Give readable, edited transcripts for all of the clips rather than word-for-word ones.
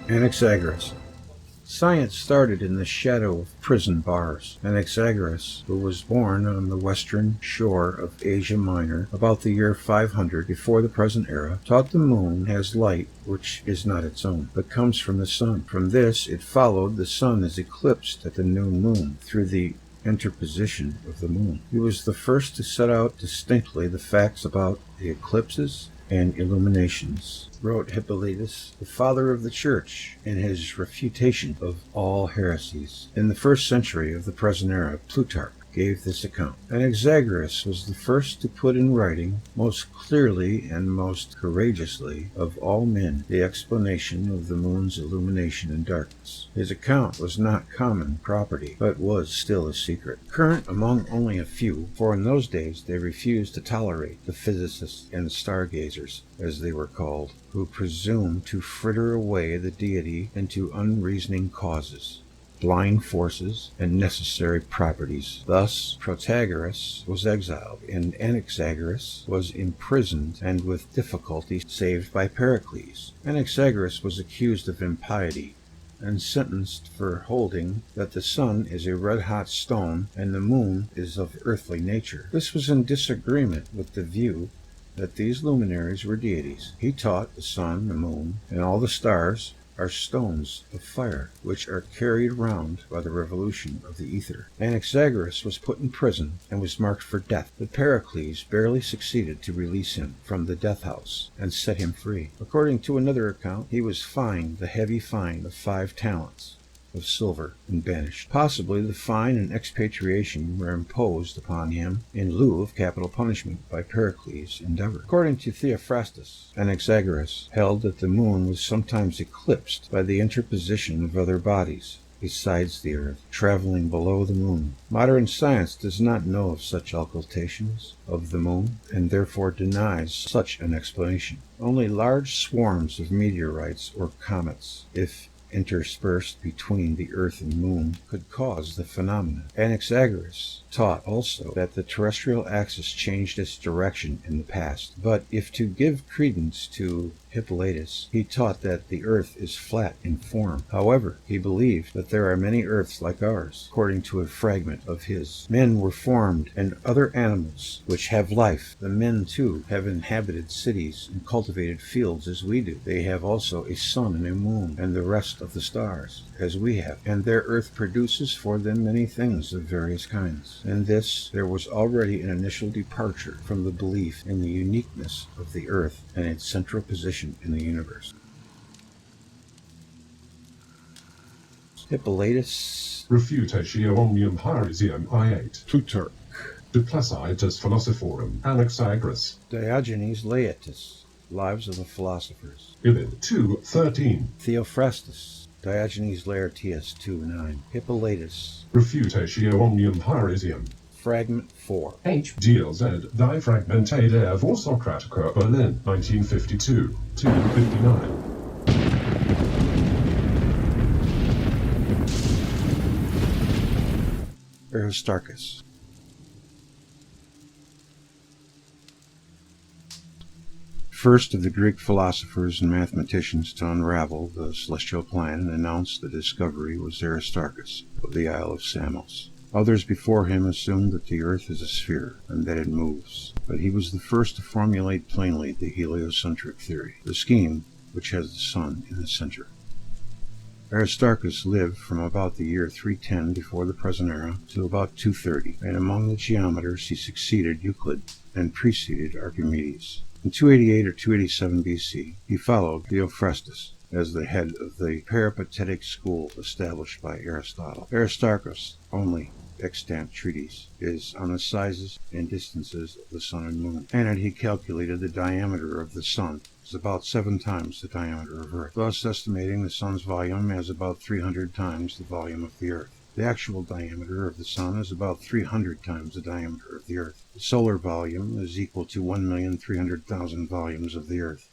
Anaxagoras. Science started in the shadow of prison bars. Anaxagoras, who was born on the western shore of Asia Minor about the year 500 before the present era, taught the moon has light which is not its own, but comes from the sun. From this it followed the sun is eclipsed at the new moon through the interposition of the moon. He was the first to set out distinctly the facts about the eclipses and illuminations, wrote Hippolytus, the father of the Church, in his refutation of all heresies. In the first century of the present era, Plutarch gave this account. Anaxagoras was the first to put in writing, most clearly and most courageously of all men, the explanation of the moon's illumination and darkness. His account was not common property, but was still a secret, current among only a few, for in those days they refused to tolerate the physicists and stargazers, as they were called, who presumed to fritter away the deity into unreasoning causes, blind forces, and necessary properties. Thus Protagoras was exiled, and Anaxagoras was imprisoned and with difficulty saved by Pericles. Anaxagoras was accused of impiety and sentenced for holding that the sun is a red-hot stone and the moon is of earthly nature. This was in disagreement with the view that these luminaries were deities. He taught the sun, the moon, and all the stars are stones of fire, which are carried round by the revolution of the ether. Anaxagoras was put in prison and was marked for death, but Pericles barely succeeded to release him from the death house and set him free. According to another account, he was fined the heavy fine of 5 talents of silver and banished. Possibly the fine and expatriation were imposed upon him in lieu of capital punishment by Pericles' endeavor. According to Theophrastus, Anaxagoras held that the moon was sometimes eclipsed by the interposition of other bodies besides the earth, traveling below the moon. Modern science does not know of such occultations of the moon, and therefore denies such an explanation. Only large swarms of meteorites or comets, if interspersed between the earth and moon, could cause the phenomenon. Anaxagoras taught also that the terrestrial axis changed its direction in the past, but if to give credence to Hippolytus, he taught that the earth is flat in form. However, he believed that there are many earths like ours, according to a fragment of his. Men were formed, and other animals which have life. The men, too, have inhabited cities and cultivated fields as we do. They have also a sun and a moon, and the rest of the stars, as we have, and their earth produces for them many things of various kinds. In this there was already an initial departure from the belief in the uniqueness of the earth and its central position in the universe. Hippolytus Refutatio omnium haeresiam I8. Plutarch De Placitas Philosophorum. Anaxagoras. Diogenes Laertius, Lives of the Philosophers. Ibid. 2:13. Theophrastus, Diogenes Laertius 2:9. Hippolytus Refutatio omnium haeresiam. Fragment 4. H. DLZ. Die Fragmente der Vorsokratiker, Berlin, 1952. 2:59. Aristarchus. First of the Greek philosophers and mathematicians to unravel the celestial plan and announce the discovery was Aristarchus of the Isle of Samos. Others before him assumed that the earth is a sphere and that it moves, but he was the first to formulate plainly the heliocentric theory, the scheme which has the sun in the center. Aristarchus lived from about the year 310 before the present era to about 230, and among the geometers he succeeded Euclid and preceded Archimedes. In 288 or 287 BC, he followed Theophrastus as the head of the peripatetic school established by Aristotle. Aristarchus' only extant treatise is on the sizes and distances of the sun and moon, and in it he calculated the diameter of the sun is about 7 times the diameter of Earth, thus estimating the sun's volume as about 300 times the volume of the Earth. The actual diameter of the sun is about 300 times the diameter of the Earth. The solar volume is equal to 1,300,000 volumes of the Earth.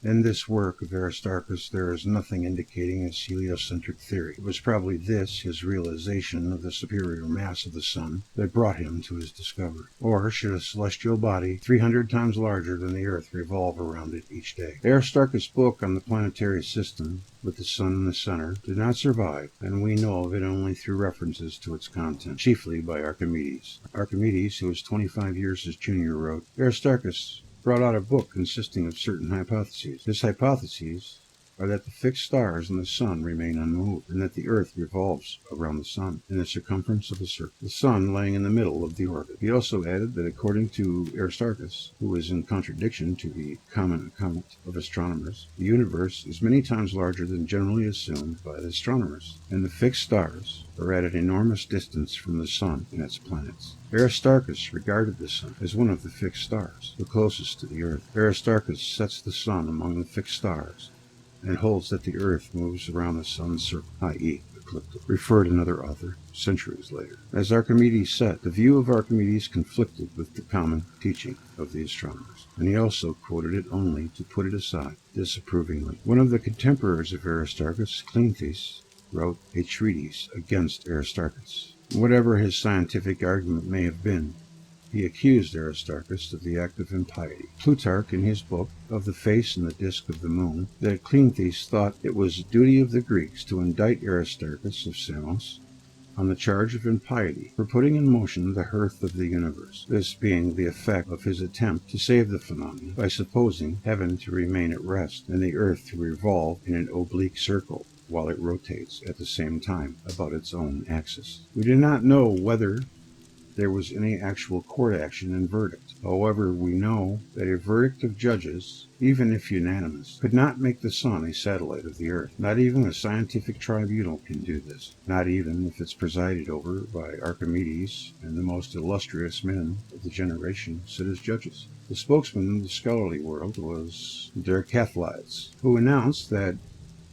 In this work of Aristarchus there is nothing indicating his heliocentric theory. It was probably this, his realization of the superior mass of the sun, that brought him to his discovery. Or should a celestial body 300 times larger than the earth revolve around it each day? Aristarchus' book on the planetary system, with the sun in the center, did not survive, and we know of it only through references to its content, chiefly by Archimedes. Archimedes, who was 25 years his junior, wrote, Aristarchus brought out a book consisting of certain hypotheses. His hypotheses are that the fixed stars in the sun remain unmoved, and that the earth revolves around the sun in the circumference of a circle, the sun laying in the middle of the orbit. He also added that according to Aristarchus, who is in contradiction to the common account of astronomers, the universe is many times larger than generally assumed by the astronomers, and the fixed stars are at an enormous distance from the sun and its planets. Aristarchus regarded the sun as one of the fixed stars, the closest to the earth. Aristarchus sets the sun among the fixed stars, and holds that the earth moves around the sun's circle, i.e. ecliptic, referred another author centuries later. As Archimedes said, the view of Archimedes conflicted with the common teaching of the astronomers, and he also quoted it only to put it aside disapprovingly. One of the contemporaries of Aristarchus, Cleanthes, wrote a treatise against Aristarchus. Whatever his scientific argument may have been, he accused Aristarchus of the act of impiety. Plutarch, in his book of the face and the disk of the moon, that Cleanthes thought it was the duty of the Greeks to indict Aristarchus of Samos on the charge of impiety for putting in motion the hearth of the universe, this being the effect of his attempt to save the phenomenon by supposing heaven to remain at rest and the earth to revolve in an oblique circle while it rotates at the same time about its own axis. We do not know whether there was any actual court action and verdict. However, we know that a verdict of judges, even if unanimous, could not make the sun a satellite of the earth. Not even a scientific tribunal can do this, not even if it's presided over by Archimedes and the most illustrious men of the generation sit as judges. The spokesman of the scholarly world was Decathlides, who announced that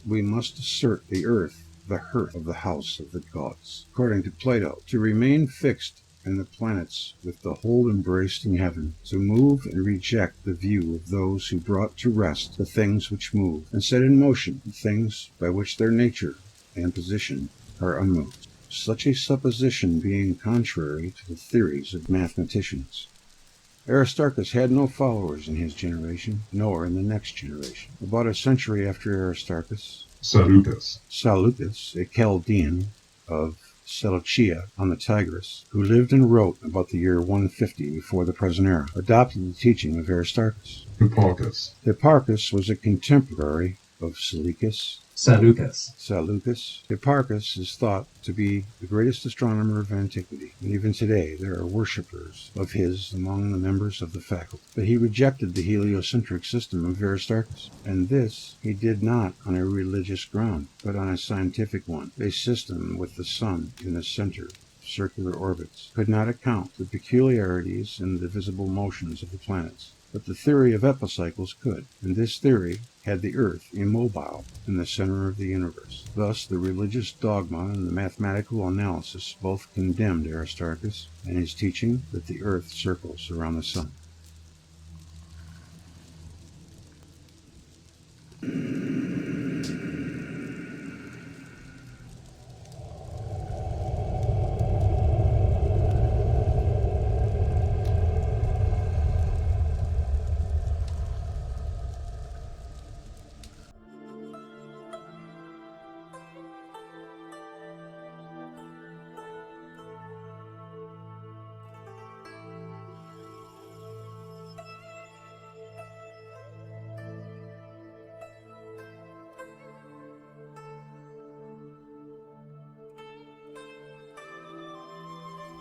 we must assert the earth, the hearth of the house of the gods, according to Plato, to remain fixed and the planets with the whole embraced in heaven, to move and reject the view of those who brought to rest the things which move, and set in motion the things by which their nature and position are unmoved. Such a supposition being contrary to the theories of mathematicians. Aristarchus had no followers in his generation, nor in the next generation. About a century after Aristarchus, Seleucus, a Chaldean of Seleucia on the Tigris, who lived and wrote about the year 150 before the present era, adopted the teaching of Aristarchus. Hipparchus was a contemporary of Seleucus. Hipparchus is thought to be the greatest astronomer of antiquity, and even today there are worshippers of his among the members of the faculty. But he rejected the heliocentric system of Aristarchus, and this he did not on a religious ground, but on a scientific one. A system with the sun in the center, circular orbits, could not account for the peculiarities in the visible motions of the planets. But the theory of epicycles could, and this theory had the earth immobile in the center of the universe. Thus the religious dogma and the mathematical analysis both condemned Aristarchus and his teaching that the earth circles around the sun.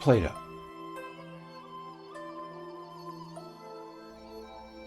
Plato.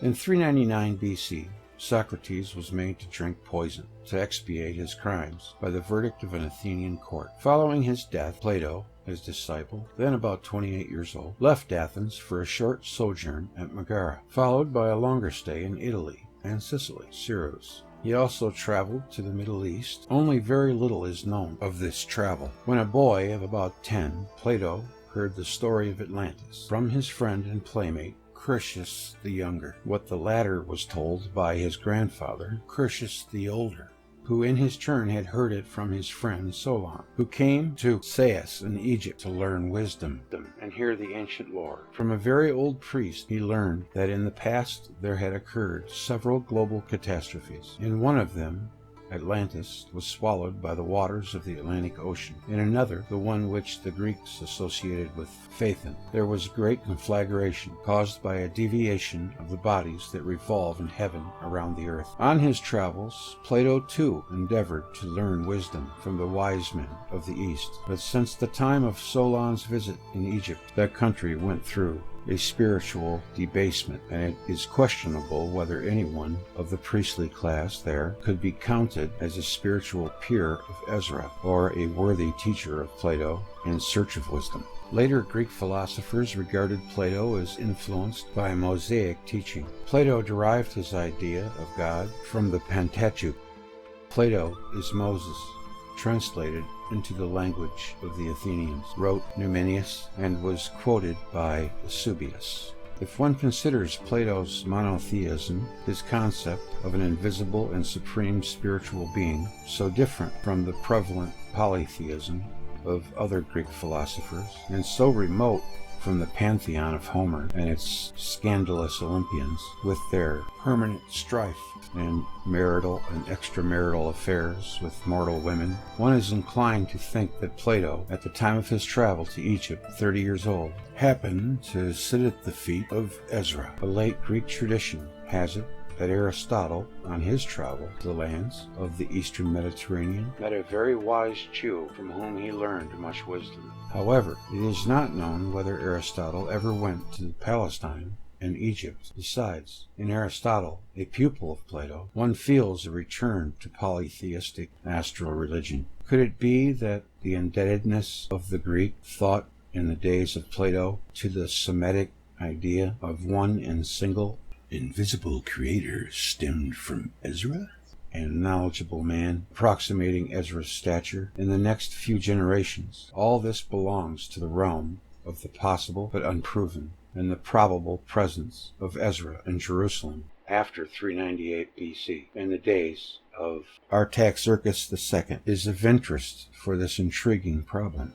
In 399 BC, Socrates was made to drink poison to expiate his crimes by the verdict of an Athenian court. Following his death, Plato, his disciple, then about 28 years old, left Athens for a short sojourn at Megara, followed by a longer stay in Italy and Sicily, Syrus. He also traveled to the Middle East. Only very little is known of this travel. When a boy of about 10, Plato heard the story of Atlantis from his friend and playmate Critias the Younger, what the latter was told by his grandfather, Critias the Older, who in his turn had heard it from his friend Solon, who came to Sais in Egypt to learn wisdom and hear the ancient lore. From a very old priest he learned that in the past there had occurred several global catastrophes. In one of them, Atlantis was swallowed by the waters of the Atlantic Ocean. In another, the one which the Greeks associated with Phaethon, there was great conflagration caused by a deviation of the bodies that revolve in heaven around the earth. On his travels, Plato too endeavored to learn wisdom from the wise men of the East. But since the time of Solon's visit in Egypt, that country went through a spiritual debasement, and it is questionable whether anyone of the priestly class there could be counted as a spiritual peer of Ezra, or a worthy teacher of Plato in search of wisdom. Later Greek philosophers regarded Plato as influenced by Mosaic teaching. Plato derived his idea of God from the Pentateuch. Plato is Moses, translated into the language of the Athenians, wrote Numenius, and was quoted by Eusebius. If one considers Plato's monotheism, his concept of an invisible and supreme spiritual being, so different from the prevalent polytheism of other Greek philosophers, and so remote from the pantheon of Homer and its scandalous Olympians, with their permanent strife and marital and extramarital affairs with mortal women, one is inclined to think that Plato, at the time of his travel to Egypt, 30 years old, happened to sit at the feet of Ezra. A late Greek tradition has it that Aristotle, on his travel to the lands of the eastern Mediterranean, met a very wise Jew from whom he learned much wisdom. However, it is not known whether Aristotle ever went to Palestine and Egypt. Besides, in Aristotle, a pupil of Plato, one feels a return to polytheistic astral religion. Could it be that the indebtedness of the Greek thought in the days of Plato to the Semitic idea of one and single invisible creator stemmed from Ezra, and knowledgeable man approximating Ezra's stature in the next few generations? All this belongs to the realm of the possible but unproven, and the probable presence of Ezra in Jerusalem after 398 BC, in the days of Artaxerxes II, is of interest for this intriguing problem.